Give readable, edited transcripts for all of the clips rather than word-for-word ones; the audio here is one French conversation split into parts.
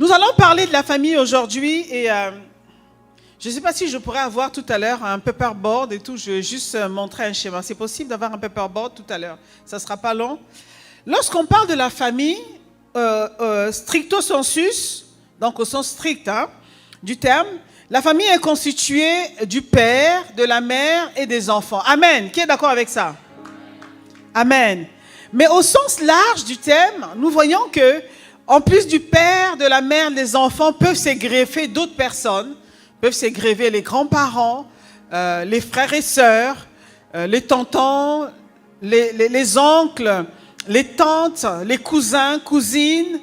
Nous allons parler de la famille aujourd'hui et je ne sais pas si je pourrais avoir tout à l'heure un paperboard et tout. Je vais juste montrer un schéma. C'est possible d'avoir un paperboard tout à l'heure. Ça ne sera pas long. Lorsqu'on parle de la famille, stricto sensus, donc au sens strict du terme, la famille est constituée du père, de la mère et des enfants. Amen. Qui est d'accord avec ça? Amen. Mais au sens large du terme, nous voyons que en plus du père, de la mère, des enfants peuvent se greffer d'autres personnes, peuvent se greffer les grands-parents, les frères et sœurs, les tontons, les oncles, les tantes, les cousins, cousines,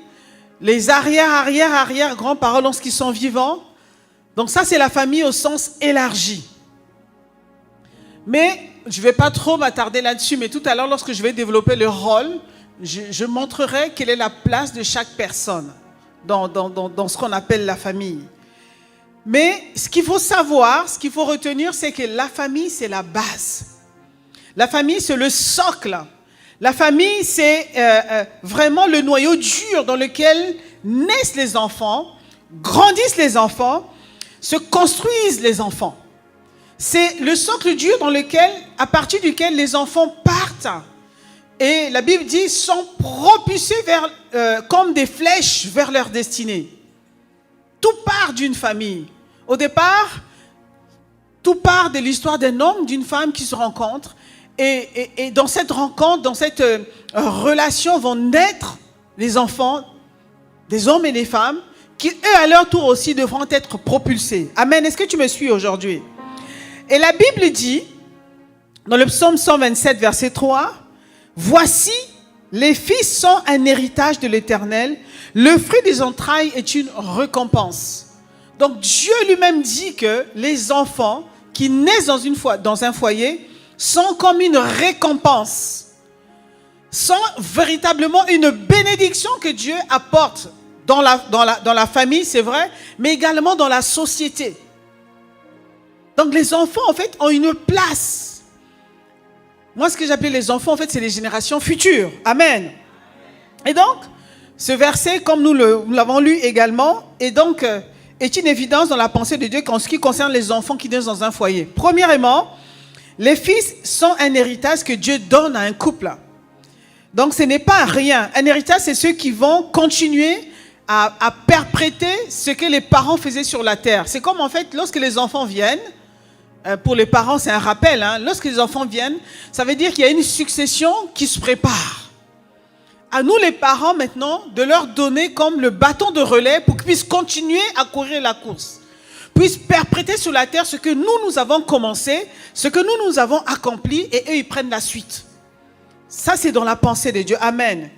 les arrière-grands-parents lorsqu'ils sont vivants. Donc ça, c'est la famille au sens élargi. Mais je ne vais pas trop m'attarder là-dessus, mais tout à l'heure, lorsque je vais développer le rôle, je montrerai quelle est la place de chaque personne dans ce qu'on appelle la famille. Mais ce qu'il faut savoir, ce qu'il faut retenir, c'est que la famille, c'est la base. La famille, c'est le socle. La famille, c'est vraiment le noyau dur dans lequel naissent les enfants, grandissent les enfants, se construisent les enfants. C'est le socle dur dans lequel, à partir duquel les enfants partent. Et la Bible dit, sont propulsés comme des flèches vers leur destinée. Tout part d'une famille. Au départ, tout part de l'histoire d'un homme, d'une femme qui se rencontrent. Et dans cette rencontre, dans cette relation vont naître les enfants, des hommes et des femmes, qui eux à leur tour aussi devront être propulsés. Amen. Est-ce que tu me suis aujourd'hui? Et la Bible dit, dans le psaume 127, verset 3, « Voici, les fils sont un héritage de l'Éternel, le fruit des entrailles est une récompense. » Donc Dieu lui-même dit que les enfants qui naissent dans un foyer sont comme une récompense, sont véritablement une bénédiction que Dieu apporte dans la famille, c'est vrai, mais également dans la société. Donc les enfants, en fait, ont une place. Moi, ce que j'appelle les enfants, en fait, c'est les générations futures. Amen. Et donc, ce verset, comme nous l'avons lu également, est une évidence dans la pensée de Dieu en ce qui concerne les enfants qui naissent dans un foyer. Premièrement, les fils sont un héritage que Dieu donne à un couple. Donc, ce n'est pas rien. Un héritage, c'est ceux qui vont continuer à perpétrer ce que les parents faisaient sur la terre. C'est comme, en fait, lorsque les enfants viennent, pour les parents, c'est un rappel. Lorsque les enfants viennent, ça veut dire qu'il y a une succession qui se prépare. À nous, les parents, maintenant, de leur donner comme le bâton de relais pour qu'ils puissent continuer à courir la course. Puissent perpétrer sur la terre ce que nous avons commencé, ce que nous avons accompli, et eux, ils prennent la suite. Ça, c'est dans la pensée de Dieu. Amen.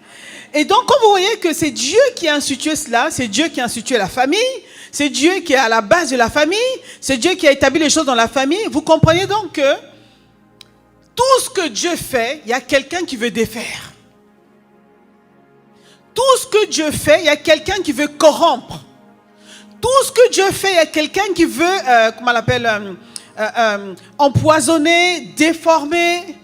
Et donc, quand vous voyez que c'est Dieu qui a institué cela, c'est Dieu qui a institué la famille, c'est Dieu qui est à la base de la famille, c'est Dieu qui a établi les choses dans la famille, vous comprenez donc que tout ce que Dieu fait, il y a quelqu'un qui veut défaire. Tout ce que Dieu fait, il y a quelqu'un qui veut corrompre. Tout ce que Dieu fait, il y a quelqu'un qui veut, comment on l'appelle, empoisonner, déformer.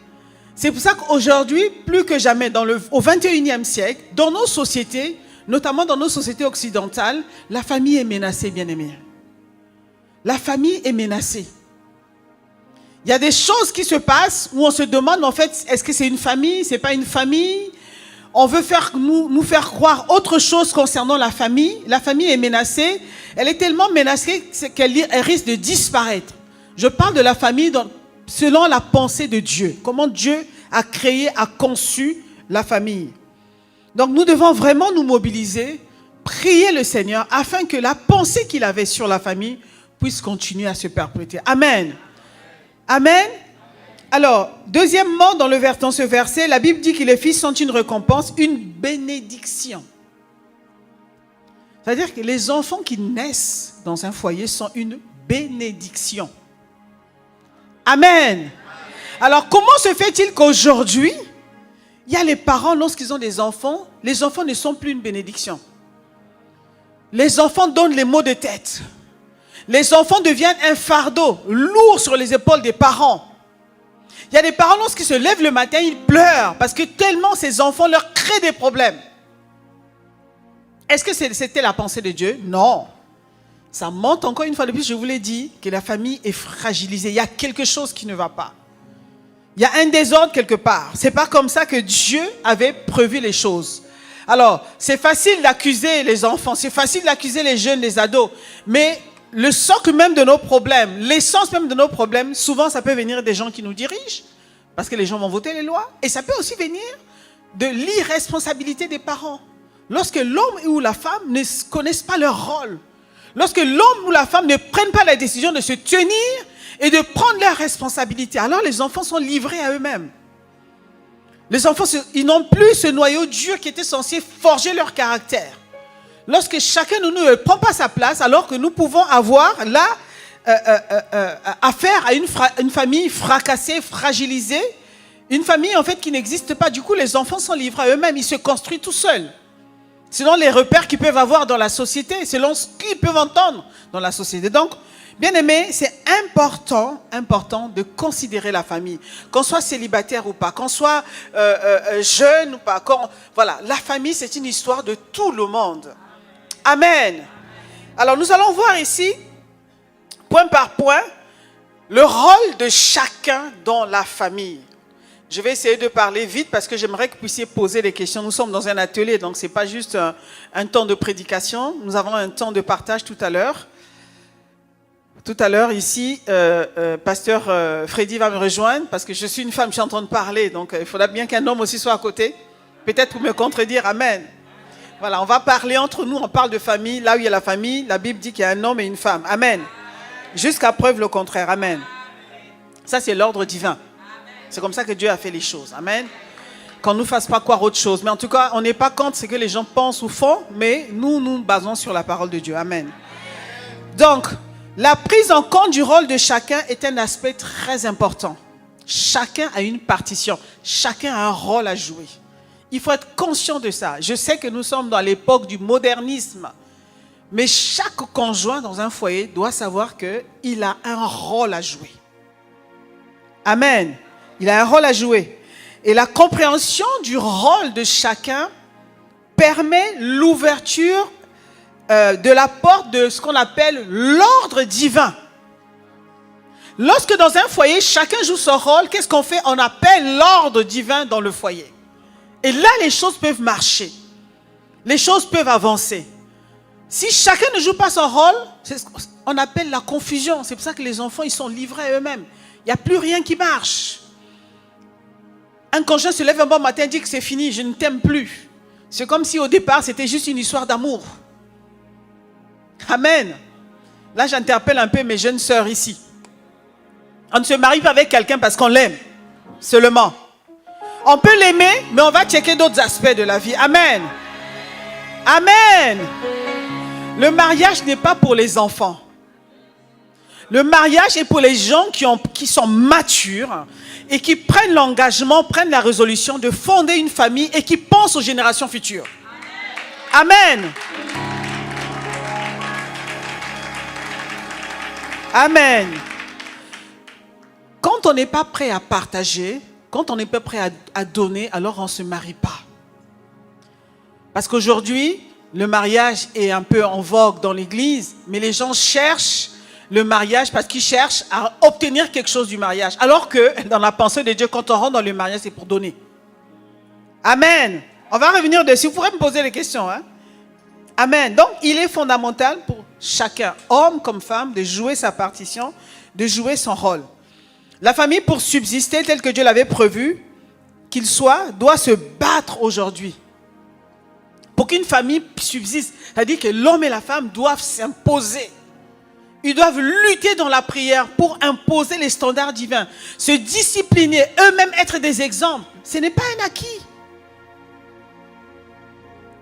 C'est pour ça qu'aujourd'hui, plus que jamais, au 21e siècle, dans nos sociétés, notamment dans nos sociétés occidentales, la famille est menacée, bien-aimés. La famille est menacée. Il y a des choses qui se passent où on se demande, en fait, est-ce que c'est une famille, c'est pas une famille? On veut nous faire croire autre chose concernant la famille. La famille est menacée. Elle est tellement menacée qu'elle risque de disparaître. Je parle de la famille selon la pensée de Dieu. Comment Dieu a créé, a conçu la famille. Donc nous devons vraiment nous mobiliser, prier le Seigneur afin que la pensée qu'il avait sur la famille puisse continuer à se perpétuer. Amen. Amen. Alors, deuxièmement, dans ce verset, la Bible dit que les fils sont une récompense, une bénédiction. C'est-à-dire que les enfants qui naissent dans un foyer sont une bénédiction. Amen. Alors, comment se fait-il qu'aujourd'hui, il y a les parents, lorsqu'ils ont des enfants, les enfants ne sont plus une bénédiction. Les enfants donnent les maux de tête. Les enfants deviennent un fardeau lourd sur les épaules des parents. Il y a des parents, lorsqu'ils se lèvent le matin, ils pleurent parce que tellement ces enfants leur créent des problèmes. Est-ce que c'était la pensée de Dieu? Non. Ça montre encore une fois de plus, je vous l'ai dit, que la famille est fragilisée. Il y a quelque chose qui ne va pas. Il y a un désordre quelque part. Ce n'est pas comme ça que Dieu avait prévu les choses. Alors, c'est facile d'accuser les enfants, c'est facile d'accuser les jeunes, les ados, mais le socle même de nos problèmes, l'essence même de nos problèmes, souvent ça peut venir des gens qui nous dirigent, parce que les gens vont voter les lois, et ça peut aussi venir de l'irresponsabilité des parents. Lorsque l'homme ou la femme ne connaissent pas leur rôle, lorsque l'homme ou la femme ne prennent pas la décision de se tenir et de prendre leurs responsabilités, alors les enfants sont livrés à eux-mêmes. Les enfants, ils n'ont plus ce noyau dur qui était censé forger leur caractère. Lorsque chacun de nous ne prend pas sa place, alors que nous pouvons avoir là affaire à une famille fracassée, fragilisée, une famille en fait qui n'existe pas. Du coup, les enfants sont livrés à eux-mêmes, ils se construisent tout seuls. Selon les repères qu'ils peuvent avoir dans la société, selon ce qu'ils peuvent entendre dans la société. Donc, bien aimé, c'est important de considérer la famille. Qu'on soit célibataire ou pas, qu'on soit jeune ou pas. Voilà, la famille, c'est une histoire de tout le monde. Amen. Alors, nous allons voir ici, point par point, le rôle de chacun dans la famille. Je vais essayer de parler vite parce que j'aimerais que vous puissiez poser des questions. Nous sommes dans un atelier, donc ce n'est pas juste un temps de prédication. Nous avons un temps de partage tout à l'heure. Tout à l'heure, ici, pasteur Freddy va me rejoindre parce que je suis une femme, je suis en train de parler. Donc, il faudra bien qu'un homme aussi soit à côté. Peut-être pour me contredire. Amen. Voilà, on va parler entre nous. On parle de famille. Là où il y a la famille, la Bible dit qu'il y a un homme et une femme. Amen. Jusqu'à preuve le contraire. Amen. Ça, c'est l'ordre divin. C'est comme ça que Dieu a fait les choses. Amen. Qu'on ne nous fasse pas croire autre chose. Mais en tout cas, on n'est pas contre ce que les gens pensent ou font, mais nous nous basons sur la parole de Dieu. Amen. Donc, la prise en compte du rôle de chacun est un aspect très important. Chacun a une partition. Chacun a un rôle à jouer. Il faut être conscient de ça. Je sais que nous sommes dans l'époque du modernisme. Mais chaque conjoint dans un foyer doit savoir qu'il a un rôle à jouer. Amen. Il a un rôle à jouer. Et la compréhension du rôle de chacun permet l'ouverture de la porte de ce qu'on appelle l'ordre divin. Lorsque dans un foyer, chacun joue son rôle, qu'est-ce qu'on fait? On appelle l'ordre divin dans le foyer. Et là, les choses peuvent marcher. Les choses peuvent avancer. Si chacun ne joue pas son rôle, c'est ce qu'on appelle la confusion. C'est pour ça que les enfants, ils sont livrés à eux-mêmes. Il n'y a plus rien qui marche. Un conjoint se lève un bon matin et dit que c'est fini, je ne t'aime plus. C'est comme si au départ, c'était juste une histoire d'amour. Amen. Là, j'interpelle un peu mes jeunes sœurs ici. On ne se marie pas avec quelqu'un parce qu'on l'aime, seulement. On peut l'aimer, mais on va checker d'autres aspects de la vie. Amen. Amen. Le mariage n'est pas pour les enfants. Le mariage est pour les gens qui sont matures et qui prennent l'engagement, prennent la résolution de fonder une famille et qui pensent aux générations futures. Amen. Amen. Quand on n'est pas prêt à partager, quand on n'est pas prêt à donner, alors on ne se marie pas. Parce qu'aujourd'hui, le mariage est un peu en vogue dans l'église, mais les gens cherchent le mariage parce qu'ils cherchent à obtenir quelque chose du mariage. Alors que dans la pensée de Dieu, quand on rentre dans le mariage, c'est pour donner. Amen. On va revenir dessus. Vous pourrez me poser des questions. Hein? Amen. Donc, il est fondamental pour chacun, homme comme femme, de jouer sa partition, de jouer son rôle. La famille, pour subsister tel que Dieu l'avait prévu qu'il soit, doit se battre aujourd'hui. Pour qu'une famille subsiste, c'est-à-dire que l'homme et la femme doivent s'imposer. Ils doivent lutter dans la prière pour imposer les standards divins. Se discipliner, eux-mêmes être des exemples. Ce n'est pas un acquis.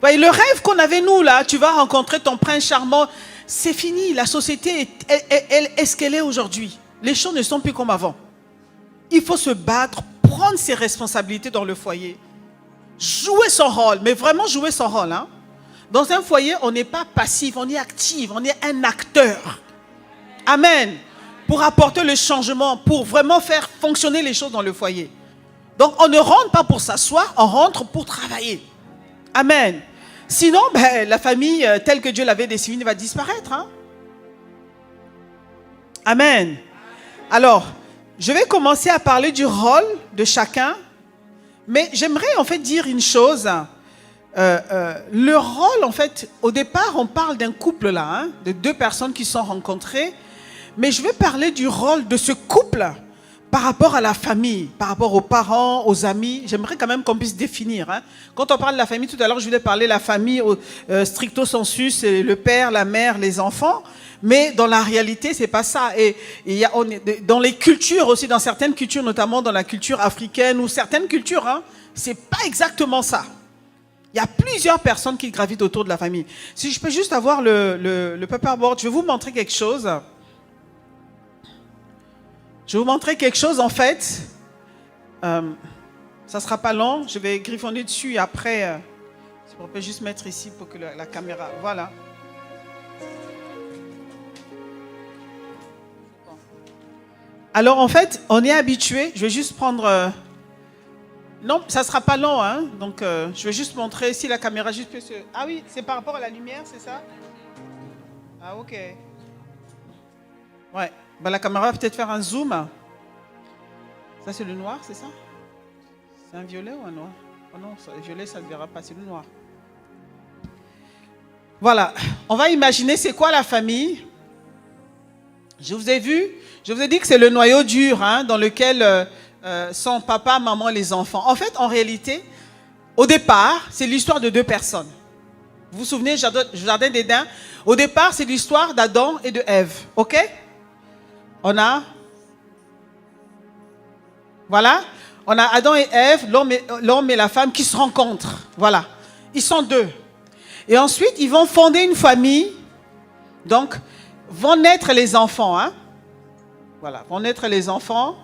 Voyez, le rêve qu'on avait nous là, tu vas rencontrer ton prince charmant, c'est fini. La société est ce qu'elle est aujourd'hui. Les choses ne sont plus comme avant. Il faut se battre, prendre ses responsabilités dans le foyer. Jouer son rôle, mais vraiment jouer son rôle. Hein? Dans un foyer, on n'est pas passif, on est actif, on est un acteur. Amen. Pour apporter le changement, pour vraiment faire fonctionner les choses dans le foyer. Donc, on ne rentre pas pour s'asseoir, on rentre pour travailler. Amen. Sinon, la famille telle que Dieu l'avait dessinée va disparaître. Hein? Amen. Alors, je vais commencer à parler du rôle de chacun. Mais j'aimerais en fait dire une chose. Le rôle, en fait, au départ, on parle d'un couple là, hein, de deux personnes qui sont rencontrées. Mais je vais parler du rôle de ce couple par rapport à la famille, par rapport aux parents, aux amis. J'aimerais quand même qu'on puisse définir. Hein. Quand on parle de la famille, tout à l'heure, je voulais parler de la famille stricto sensu, c'est le père, la mère, les enfants. Mais dans la réalité, c'est pas ça. Et dans les cultures aussi, dans certaines cultures, notamment dans la culture africaine ou certaines cultures, hein, c'est pas exactement ça. Il y a plusieurs personnes qui gravitent autour de la famille. Si je peux juste avoir le paperboard, je vais vous montrer quelque chose. Je vais vous montrer quelque chose, en fait. Ça ne sera pas long. Je vais griffonner dessus et après, on peut juste mettre ici pour que la caméra... Voilà. Alors, en fait, on est habitué. Je vais juste prendre... Non, ça ne sera pas long. Hein? Donc, je vais juste montrer si la caméra juste peut se... Ah oui, c'est par rapport à la lumière, c'est ça? Ah, ok. Ouais. La caméra va peut-être faire un zoom. Ça, c'est le noir, c'est ça? C'est un violet ou un noir? Oh non, le violet, ça ne verra pas, c'est le noir. Voilà. On va imaginer c'est quoi la famille. Je vous ai dit que c'est le noyau dur hein, dans lequel sont papa, maman et les enfants. En fait, en réalité, au départ, c'est l'histoire de deux personnes. Vous vous souvenez, Jardin d'Éden? Au départ, c'est l'histoire d'Adam et de Ève. OK? On a Adam et Ève, l'homme et la femme qui se rencontrent. Voilà. Ils sont deux. Et ensuite, ils vont fonder une famille. Donc, vont naître les enfants. Hein? Voilà. Vont naître les enfants.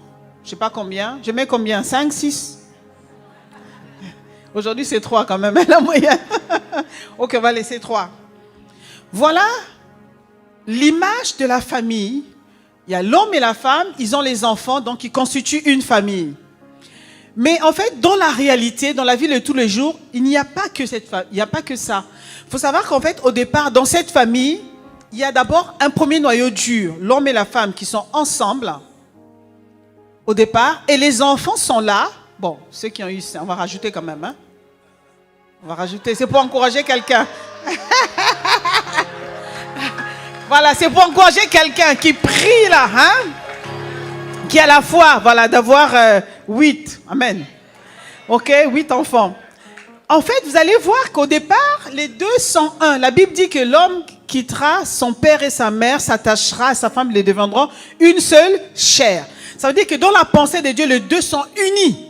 Je ne sais pas combien. Je mets combien? 5, 6? Aujourd'hui, c'est 3 quand même, la moyenne. Ok, on va laisser 3. Voilà l'image de la famille. Il y a l'homme et la femme, ils ont les enfants, donc ils constituent une famille. Mais en fait, dans la réalité, dans la vie de tous les jours, il n'y a pas que il n'y a pas que ça. Il faut savoir qu'en fait, au départ, dans cette famille, il y a d'abord un premier noyau dur, l'homme et la femme qui sont ensemble au départ, et les enfants sont là. Bon, ceux qui ont eu ça, on va rajouter quand même. Hein? On va rajouter, c'est pour encourager quelqu'un. Voilà, c'est pour encourager quelqu'un qui prie là, hein? Qui a la foi, voilà, d'avoir 8. Amen. Ok, 8 enfants. En fait, vous allez voir qu'au départ, les deux sont un. La Bible dit que l'homme quittera son père et sa mère, s'attachera à sa femme, les deviendront une seule chair. Ça veut dire que dans la pensée de Dieu, les deux sont unis.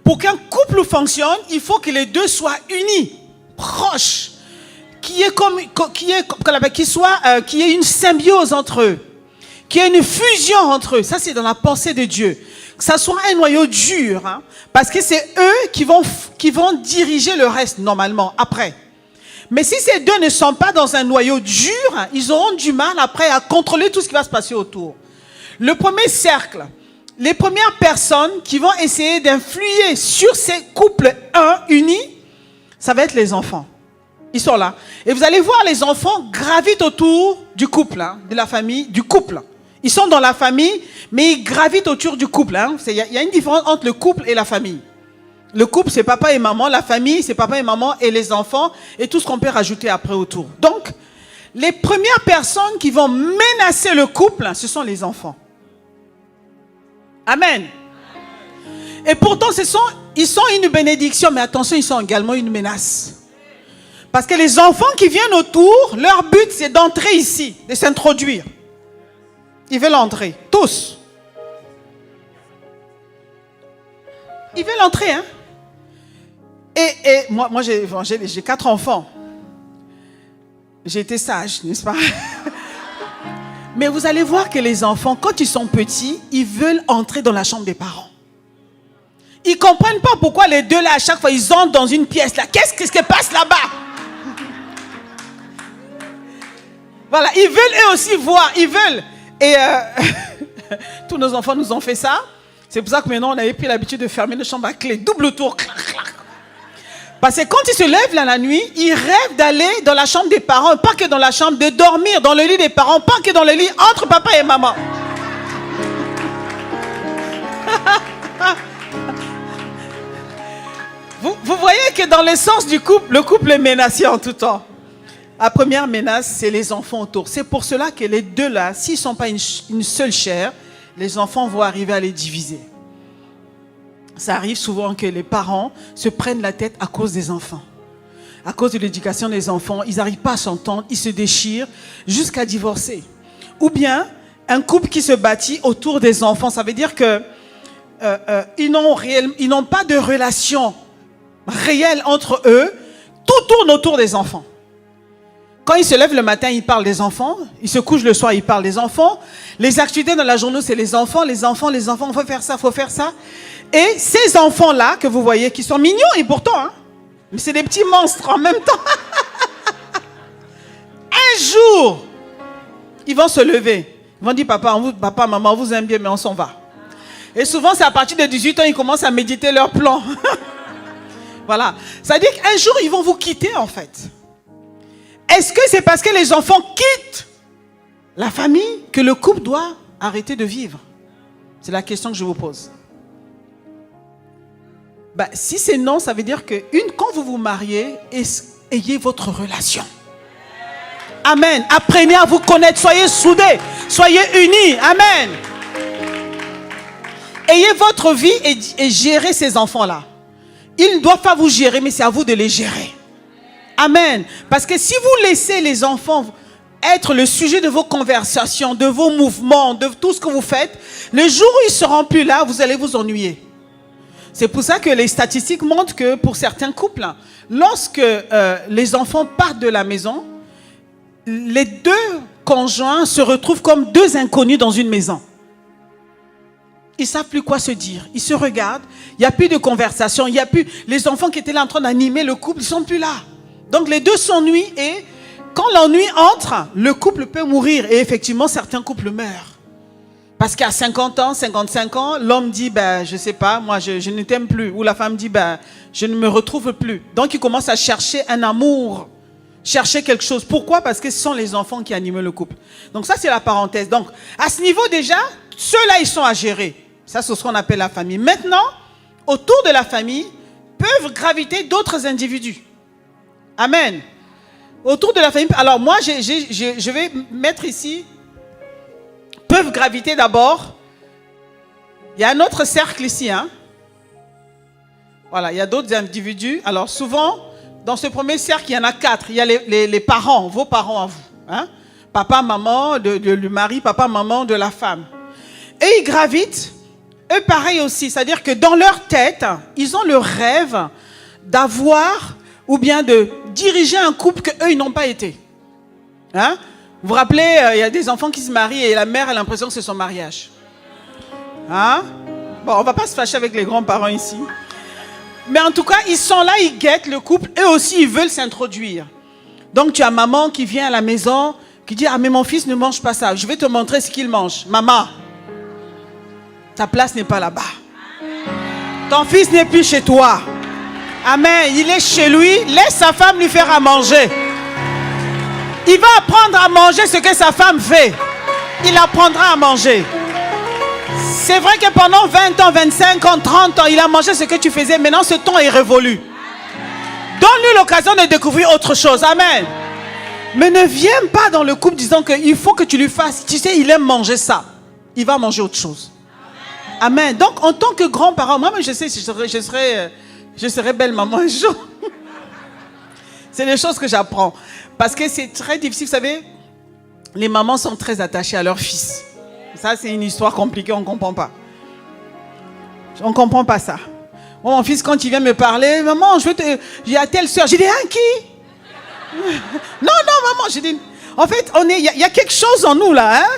Pour qu'un couple fonctionne, il faut que les deux soient unis, proches. Qu'il y ait une symbiose entre eux, qu'il y ait une fusion entre eux. Ça, c'est dans la pensée de Dieu. Que ça soit un noyau dur, hein, parce que c'est eux qui vont diriger le reste normalement, après. Mais si ces deux ne sont pas dans un noyau dur, hein, ils auront du mal après à contrôler tout ce qui va se passer autour. Le premier cercle, les premières personnes qui vont essayer d'influer sur ces couples unis, ça va être les enfants. Ils sont là. Et vous allez voir, les enfants gravitent autour du couple, hein, de la famille, du couple. Ils sont dans la famille, mais ils gravitent autour du couple. Hein. Il y a une différence entre le couple et la famille. Le couple, c'est papa et maman. La famille, c'est papa et maman et les enfants. Et tout ce qu'on peut rajouter après autour. Donc, les premières personnes qui vont menacer le couple, ce sont les enfants. Amen. Et pourtant, ils sont une bénédiction, mais attention, ils sont également une menace. Parce que les enfants qui viennent autour, leur but c'est d'entrer ici, de s'introduire. Ils veulent entrer, tous. Ils veulent entrer, hein. Et moi j'ai 4 enfants. J'ai été sage, n'est-ce pas? Mais vous allez voir que les enfants, quand ils sont petits, ils veulent entrer dans la chambre des parents. Ils ne comprennent pas pourquoi les deux là, à chaque fois, ils entrent dans une pièce là. Qu'est-ce qui se passe là-bas? Voilà, ils veulent eux aussi voir, ils veulent. Et tous nos enfants nous ont fait ça. C'est pour ça que maintenant on avait pris l'habitude de fermer nos chambres à clé, double tour. Clac, clac. Parce que quand ils se lèvent là la nuit, ils rêvent d'aller dans la chambre des parents, pas que dans la chambre, de dormir dans le lit des parents, pas que dans le lit entre papa et maman. Vous voyez que dans le sens du couple, le couple est menacé en tout temps. La première menace, c'est les enfants autour. C'est pour cela que les deux là, s'ils ne sont pas une seule chair, les enfants vont arriver à les diviser. Ça arrive souvent que les parents se prennent la tête à cause des enfants. À cause de l'éducation des enfants, ils n'arrivent pas à s'entendre, ils se déchirent jusqu'à divorcer. Ou bien, un couple qui se bâtit autour des enfants, ça veut dire que ils n'ont pas de relation réelle entre eux, tout tourne autour des enfants. Quand ils se lèvent le matin, ils parlent des enfants, ils se couchent le soir, ils parlent des enfants, les activités dans la journée, c'est les enfants, il faut faire ça. Et ces enfants-là, que vous voyez, qui sont mignons et pourtant, hein, mais c'est des petits monstres en même temps. Un jour, ils vont se lever. Ils vont dire, papa, maman, on vous aime bien, mais on s'en va. Et souvent, c'est à partir de 18 ans, ils commencent à méditer leur plan. Voilà. Ça veut dire qu'un jour, ils vont vous quitter, en fait. Est-ce que c'est parce que les enfants quittent la famille que le couple doit arrêter de vivre? C'est la question que je vous pose. Si c'est non, ça veut dire que quand vous vous mariez, ayez votre relation. Amen. Apprenez à vous connaître. Soyez soudés. Soyez unis. Amen. Ayez votre vie et gérez ces enfants-là. Ils ne doivent pas vous gérer, mais c'est à vous de les gérer. Amen. Parce que si vous laissez les enfants être le sujet de vos conversations, de vos mouvements, de tout ce que vous faites, le jour où ils ne seront plus là, vous allez vous ennuyer. C'est pour ça que les statistiques montrent que pour certains couples, lorsque les enfants partent de la maison, les deux conjoints se retrouvent comme deux inconnus dans une maison. Ils ne savent plus quoi se dire. Ils se regardent. Il n'y a plus de conversation. Il n'y a plus... Les enfants qui étaient là en train d'animer le couple, ils ne sont plus là. Donc les deux s'ennuient et quand l'ennui entre, le couple peut mourir. Et effectivement, certains couples meurent. Parce qu'à 50 ans, 55 ans, l'homme dit, je ne sais pas, moi je ne t'aime plus. Ou la femme dit, je ne me retrouve plus. Donc il commence à chercher un amour, chercher quelque chose. Pourquoi? Parce que ce sont les enfants qui animent le couple. Donc ça, c'est la parenthèse. Donc à ce niveau déjà, ceux-là, ils sont à gérer. Ça, c'est ce qu'on appelle la famille. Maintenant, autour de la famille, peuvent graviter d'autres individus. Amen. Autour de la famille. Alors moi, je vais mettre ici, peuvent graviter d'abord. Il y a un autre cercle ici. Hein. Voilà, il y a d'autres individus. Alors souvent, dans ce premier cercle, il y en a 4. Il y a les parents, vos parents à vous. Hein. Papa, maman, le mari, papa, maman de la femme. Et ils gravitent. Eux, pareil aussi. C'est-à-dire que dans leur tête, ils ont le rêve d'avoir ou bien de diriger un couple qu'eux, ils n'ont pas été. Hein? Vous vous rappelez, il y a des enfants qui se marient et la mère a l'impression que c'est son mariage. Hein? Bon, on ne va pas se fâcher avec les grands-parents ici. Mais en tout cas, ils sont là, ils guettent le couple. Eux aussi, ils veulent s'introduire. Donc, tu as maman qui vient à la maison, qui dit, mais mon fils ne mange pas ça. Je vais te montrer ce qu'il mange. Maman, ta place n'est pas là-bas. Ton fils n'est plus chez toi. Amen. Il est chez lui. Laisse sa femme lui faire à manger. Il va apprendre à manger ce que sa femme fait. Il apprendra à manger. C'est vrai que pendant 20 ans, 25 ans, 30 ans, il a mangé ce que tu faisais. Maintenant, ce temps est révolu. Donne-lui l'occasion de découvrir autre chose. Amen. Mais ne viens pas dans le couple disant qu'il faut que tu lui fasses. Tu sais, il aime manger ça. Il va manger autre chose. Amen. Donc, en tant que grand-parent, moi, je sais, je serai belle maman un jour. C'est des choses que j'apprends. Parce que c'est très difficile. Vous savez, les mamans sont très attachées à leur fils. Ça, c'est une histoire compliquée, on ne comprend pas. On ne comprend pas ça. Moi, mon fils, quand il vient me parler, maman, j'ai à telle soeur. J'ai dit, qui? Non, maman. J'ai dit, en fait, il y a quelque chose en nous, là. Hein?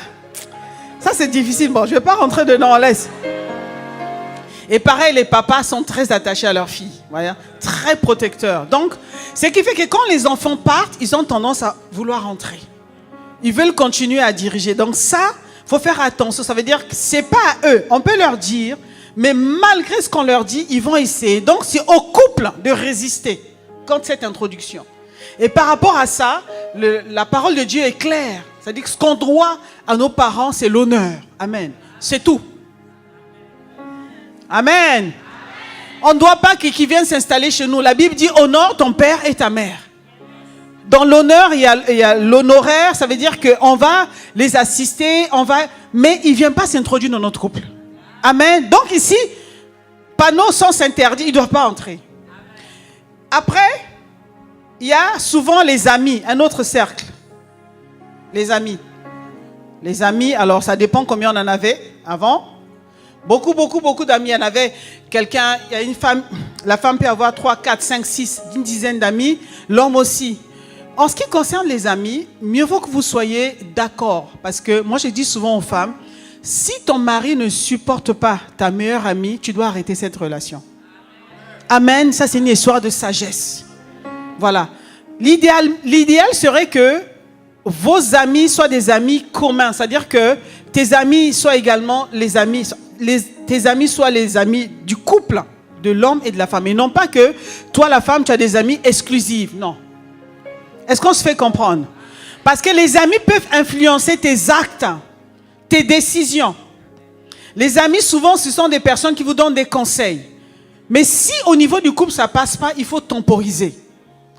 Ça, c'est difficile. Bon, je ne vais pas rentrer dedans, on laisse. Et pareil, les papas sont très attachés à leurs filles. Voyez? Très protecteurs. Donc, ce qui fait que quand les enfants partent, ils ont tendance à vouloir rentrer. Ils veulent continuer à diriger. Donc ça, il faut faire attention. Ça veut dire que ce n'est pas à eux. On peut leur dire, mais malgré ce qu'on leur dit, ils vont essayer. Donc, c'est au couple de résister. quand cette introduction. Et par rapport à ça, la parole de Dieu est claire. C'est-à-dire que ce qu'on doit à nos parents, c'est l'honneur. Amen. C'est tout. Amen. On ne doit pas qu'ils viennent s'installer chez nous. La Bible dit honore ton père et ta mère. Dans l'honneur, il y a l'honoraire, ça veut dire qu'on va les assister, mais ils ne viennent pas s'introduire dans notre couple. Amen. Donc ici, panneau sens interdit, ils ne doivent pas entrer. Après, il y a souvent les amis, un autre cercle. Les amis. Les amis, alors ça dépend combien on en avait avant. Beaucoup d'amis. Il y en avait quelqu'un, il y a une femme, la femme peut avoir 3, 4, 5, 6, une dizaine d'amis. L'homme aussi. En ce qui concerne les amis, mieux vaut que vous soyez d'accord. Parce que moi, je dis souvent aux femmes, si ton mari ne supporte pas ta meilleure amie, tu dois arrêter cette relation. Amen. Ça, c'est une histoire de sagesse. Voilà. L'idéal serait que vos amis soient des amis communs. C'est-à-dire que tes amis soient également les amis, tes amis soient les amis du couple, de l'homme et de la femme. Et non pas que toi, la femme, tu as des amis exclusifs. Non. Est-ce qu'on se fait comprendre? Parce que les amis peuvent influencer tes actes, tes décisions. Les amis, souvent, ce sont des personnes qui vous donnent des conseils. Mais si au niveau du couple, ça ne passe pas, il faut temporiser.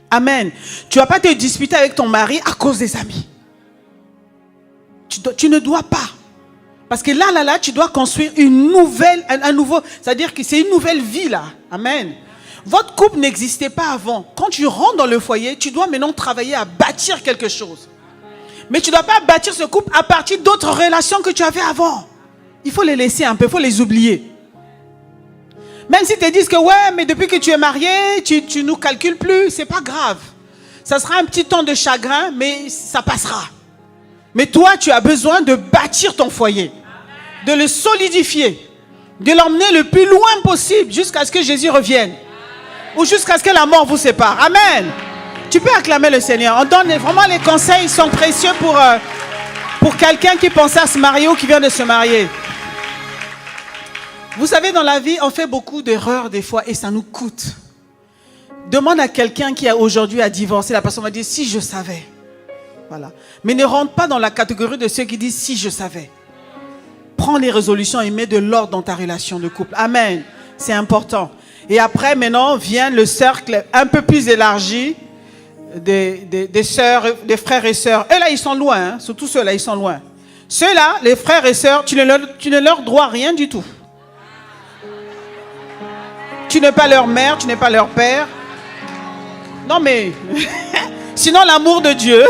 Amen. Tu ne vas pas te disputer avec ton mari à cause des amis. Tu ne dois pas. Parce que là, tu dois construire une nouvelle, un nouveau, c'est-à-dire que c'est une nouvelle vie là. Amen. Votre couple n'existait pas avant. Quand tu rentres dans le foyer, tu dois maintenant travailler à bâtir quelque chose. Mais tu ne dois pas bâtir ce couple à partir d'autres relations que tu avais avant. Il faut les laisser un peu, il faut les oublier. Même si te disent que ouais, mais depuis que tu es marié, tu ne nous calcules plus, c'est pas grave. Ça sera un petit temps de chagrin, mais ça passera. Mais toi, tu as besoin de bâtir ton foyer, de le solidifier, de l'emmener le plus loin possible jusqu'à ce que Jésus revienne. Ou jusqu'à ce que la mort vous sépare. Amen. Tu peux acclamer le Seigneur. On donne vraiment les conseils sont précieux pour quelqu'un qui pensait à se marier ou qui vient de se marier. Vous savez, dans la vie, on fait beaucoup d'erreurs des fois et ça nous coûte. Demande à quelqu'un qui a aujourd'hui à divorcer. La personne va dire, si je savais. Voilà. Mais ne rentre pas dans la catégorie de ceux qui disent, si je savais. Prends les résolutions et mets de l'ordre dans ta relation de couple. Amen. C'est important. Et après, maintenant, vient le cercle un peu plus élargi des sœurs, des frères et sœurs. Eux là, ils sont loin. Hein. Surtout ceux-là, ils sont loin. Ceux-là, les frères et sœurs, tu ne leur dois rien du tout. Tu n'es pas leur mère, tu n'es pas leur père. Non mais, sinon l'amour de Dieu,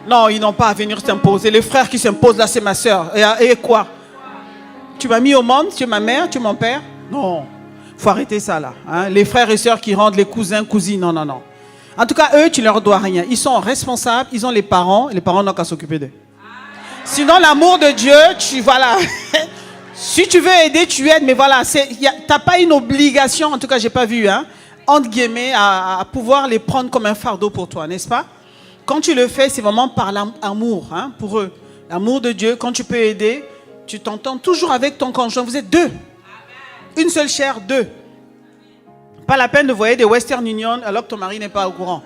non, ils n'ont pas à venir s'imposer. Les frères qui s'imposent, là c'est ma soeur. Et quoi? Tu m'as mis au monde, tu es ma mère, tu es mon père? Non, il faut arrêter ça là. Hein? Les frères et sœurs qui rendent les cousins, cousines, non. En tout cas, eux, tu ne leur dois rien. Ils sont responsables, ils ont les parents n'ont qu'à s'occuper d'eux. Sinon l'amour de Dieu, voilà... Si tu veux aider, tu aides, mais voilà, tu n'as pas une obligation, en tout cas, je n'ai pas vu, hein, entre guillemets, à pouvoir les prendre comme un fardeau pour toi, n'est-ce pas? Quand tu le fais, c'est vraiment par l'amour, hein, pour eux. L'amour de Dieu, quand tu peux aider, tu t'entends toujours avec ton conjoint. Vous êtes deux. Une seule chair, deux. Pas la peine de voyer des Western Union alors que ton mari n'est pas au courant.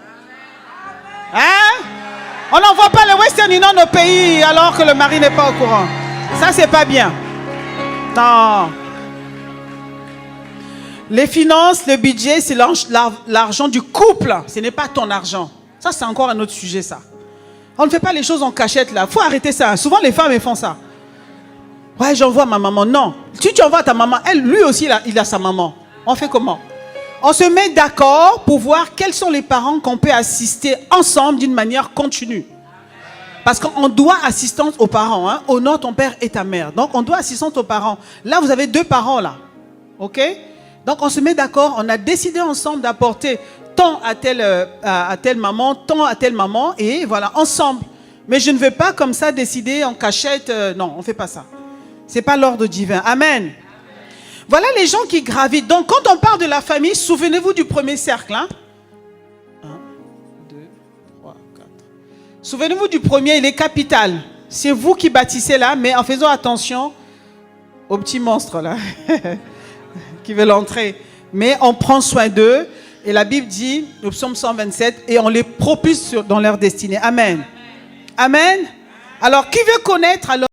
Hein? On n'envoie pas les Western Union au pays alors que le mari n'est pas au courant. Ça, c'est pas bien. Non. Les finances, le budget, c'est l'argent du couple. Ce n'est pas ton argent. Ça, c'est encore un autre sujet, ça. On ne fait pas les choses en cachette, là. Il faut arrêter ça. Souvent, les femmes, elles font ça. Ouais, j'envoie ma maman. Non. Si tu envoies ta maman, lui aussi, il a sa maman. On fait comment? On se met d'accord pour voir quels sont les parents qu'on peut assister ensemble d'une manière continue. Parce qu'on doit assistance aux parents. Hein? Honore ton père et ta mère. Donc, on doit assistance aux parents. Là, vous avez deux parents, là. OK? Donc, on se met d'accord. On a décidé ensemble d'apporter tant à telle maman, tant à telle maman. Et voilà, ensemble. Mais je ne veux pas comme ça décider en cachette. Non, on ne fait pas ça. Ce n'est pas l'ordre divin. Amen. Voilà les gens qui gravitent. Donc, quand on parle de la famille, souvenez-vous du premier cercle. Hein? Souvenez-vous du premier, il est capital. C'est vous qui bâtissez là, mais en faisant attention aux petits monstres là, qui veulent entrer. Mais on prend soin d'eux. Et la Bible dit, au psaume 127, et on les propulse dans leur destinée. Amen. Amen. Alors, qui veut connaître alors